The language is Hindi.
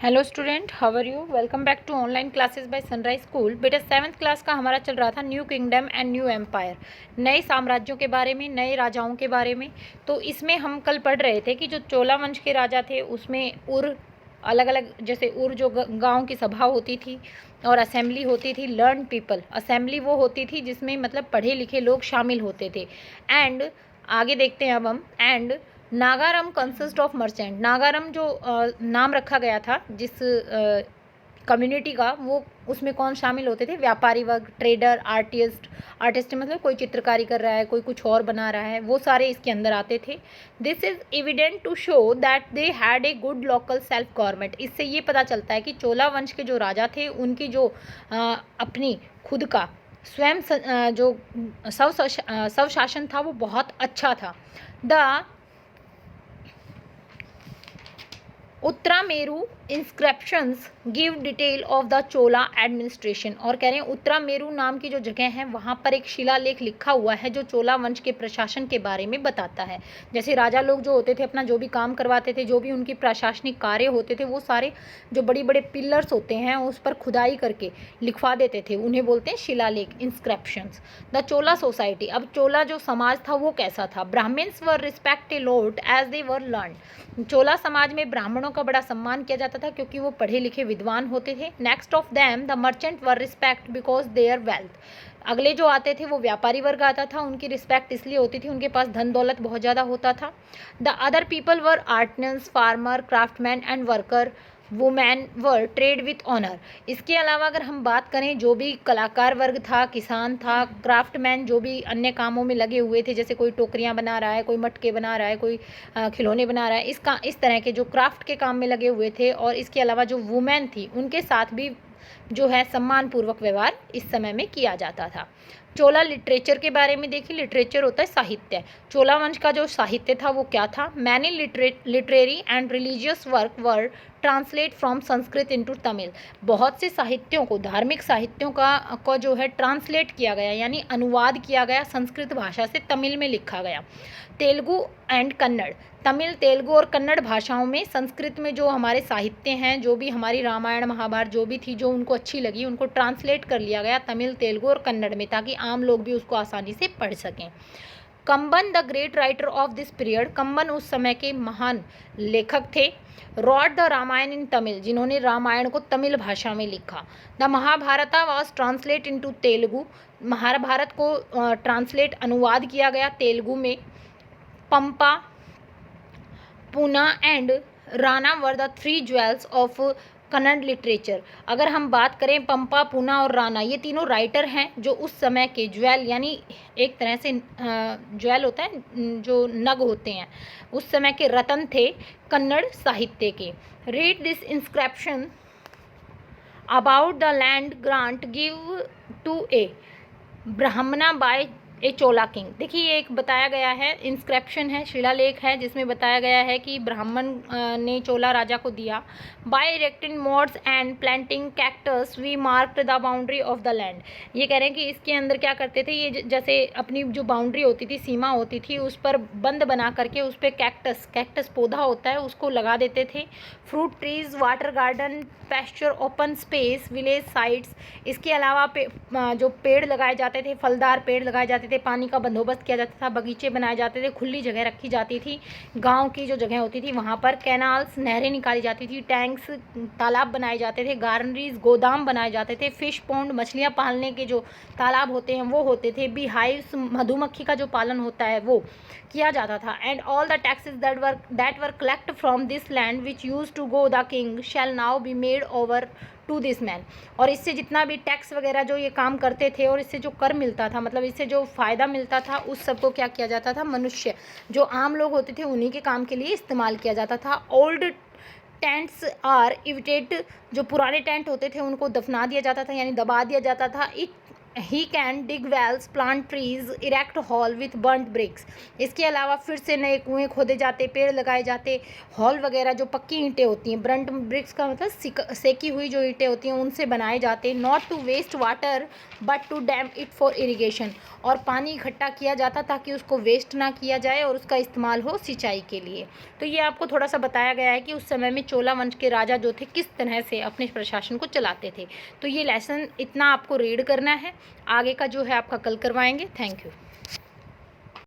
Hello student, how are you? Welcome back to online classes by Sunrise School. बेटा 7th क्लास का हमारा चल रहा था new kingdom and new empire, नए साम्राज्यों के बारे में, नए राजाओं के बारे में। तो इसमें हम कल पढ़ रहे थे कि जो चोला वंश के राजा थे उसमें अलग अलग, जैसे जो गांव की सभा होती थी और असेंबली होती थी। लर्न पीपल असेंबली वो होती थी जिसमें मतलब पढ़े लिखे लोग शामिल होते थे। एंड आगे देखते हैं अब हम। And Nagaram consist of merchant. Nagaram जो नाम रखा गया था जिस कम्युनिटी का, वो उसमें कौन शामिल होते थे? व्यापारी वर्ग, ट्रेडर, आर्टिस्ट मतलब कोई चित्रकारी कर रहा है, कोई कुछ और बना रहा है, वो सारे इसके अंदर आते थे। This is evident to show that they had a good local self government. इससे ये पता चलता है कि चोला वंश के जो राजा थे उनकी जो अपनी खुद का स्वयं जो स्वशासन था वो बहुत अच्छा था। The Uttaramerur inscriptions give detail of the Chola administration. और कह रहे हैं उत्तरामेरु नाम की जो जगह है वहाँ पर एक शिलालेख लिखा हुआ है जो चोला वंश के प्रशासन के बारे में बताता है। जैसे राजा लोग जो होते थे अपना जो भी काम करवाते थे, जो भी उनकी प्रशासनिक कार्य होते थे, वो सारे जो बड़ी बड़े पिलर्स होते हैं उस पर खुदाई करके लिखवा देते थे, उन्हें बोलते हैं शिलालेख, इंस्क्रिप्शंस। द चोला सोसाइटी, अब चोला जो समाज था वो कैसा था? Brahmins were respect a lot as they were learn. Chola समाज में ब्राह्मणों का बड़ा सम्मान किया जाता था क्योंकि वो पढ़े लिखे विद्वान होते थे। Next of them the merchant were respect because there wealth. अगले जो आते थे वो व्यापारी वर्ग आता था, उनकी रिस्पेक्ट इसलिए होती थी उनके पास धन दौलत बहुत ज़्यादा होता था। The other people were artisans, farmer, craftsman and worker, women were trade with honour. इसके अलावा अगर हम बात करें, जो भी कलाकार वर्ग था, किसान था, क्राफ्टमैन जो भी अन्य कामों में लगे हुए थे, जैसे कोई टोकरियां बना रहा है, कोई मटके बना रहा है, कोई खिलौने बना रहा है, इस तरह के जो क्राफ्ट के काम में लगे हुए थे। और इसके अलावा जो वुमेन थी उनके साथ भी जो है सम्मानपूर्वक व्यवहार इस समय में किया जाता था। चोला लिटरेचर के बारे में देखिए। लिटरेचर होता है साहित्य। चोला वंश का जो साहित्य था वो क्या था? Many literary and religious work were translate from Sanskrit into Tamil. बहुत से साहित्यों को, धार्मिक साहित्यों का जो है ट्रांसलेट किया गया, यानी अनुवाद किया गया, संस्कृत भाषा से तमिल में लिखा गया। तेलुगु एंड कन्नड़, तमिल, तेलुगु और कन्नड़ भाषाओं में, संस्कृत में जो हमारे साहित्य हैं, जो भी हमारी रामायण महाभारत जो भी थी, जो उनको अच्छी लगी, उनको ट्रांसलेट कर लिया गया तमिल, तेलुगु और कन्नड़ में, ताकि आम लोग भी उसको आसानी से पढ़ सकें। Kamban the great writer of this period, Kamban उस समय के महान लेखक थे। Wrote the Ramayana in Tamil, जिन्होंने रामायण को तमिल भाषा में लिखा। The Mahabharata was translate into Telugu, Mahabharata को ट्रांसलेट अनुवाद किया गया तेलुगु में। Pampa, Ponna and Ranna were the 3 jewels of Kannada literature. अगर हम बात करें, पंपा, पूना और राणा ये तीनों राइटर हैं जो उस समय के ज्वेल, यानी एक तरह से ज्वेल होता है जो नग होते हैं, उस समय के रत्न थे कन्नड़ साहित्य के। Read this inscription about the land grant give to a Brahmana by A Chola king. देखिए ये एक बताया गया है, इंस्क्रिप्शन है, शिलालेख है, जिसमें बताया गया है कि ब्राह्मण ने चोला राजा को दिया। By erecting mounds and planting cactus we marked the boundary of the land. ये कह रहे हैं कि इसके अंदर क्या करते थे, ये जैसे अपनी जो बाउंड्री होती थी, सीमा होती थी, उस पर बंद बना करके उस पर कैक्टस पौधा होता है उसको लगा देते थे। Fruit trees, water garden, pasture, open space, village sites. इसके अलावा जो पेड़ लगाए जाते थे, फलदार पेड़ लगाए जाते थे, पानी का बंदोबस्त किया जाता था, बगीचे बनाए जाते थे, खुली जगह रखी जाती थी, गांव की जो जगह होती थी वहाँ पर कैनाल्स, नहरें निकाली जाती थी, टैंक्स, तालाब बनाए जाते थे, गार्नरीज, गोदाम बनाए जाते थे, फिश पॉन्ड, मछलियाँ पालने के जो तालाब होते हैं वो होते थे, बी हाइव्स, मधुमक्खी का जो पालन होता है वो किया जाता था। And all the taxes that were collect from this land which use to go the king shall now be made over to this man. और इससे जितना भी टैक्स वगैरह जो ये काम करते थे और इससे जो कर मिलता था, मतलब इससे जो फ़ायदा मिलता था, उस सबको क्या किया जाता था? मनुष्य जो आम लोग होते थे उन्हीं के काम के लिए इस्तेमाल किया जाता था। ओल्ड टेंट्स आर इविटेड, जो पुराने टेंट होते थे उनको दफना दिया जाता था, यानी दबा दिया जाता था। He can dig wells, plant trees, erect hall with burnt bricks. इसके अलावा फिर से नए कुएं खोदे जाते, पेड़ लगाए जाते, हॉल वगैरह जो पक्की ईंटें होती हैं, बर्न्ट ब्रिक्स का मतलब सेकी हुई जो ईंटें होती हैं, उनसे बनाए जाते। Not to waste water but to dam it for irrigation. और पानी इकट्ठा किया जाता ताकि उसको वेस्ट ना किया जाए और उसका इस्तेमाल हो सिंचाई के लिए। तो ये आपको थोड़ा सा बताया गया है कि उस समय में चोला वंश के राजा जो थे किस तरह से अपने प्रशासन को चलाते थे। तो ये लेसन इतना आपको रीड करना है, आगे का जो है आपका कल करवाएंगे। Thank you.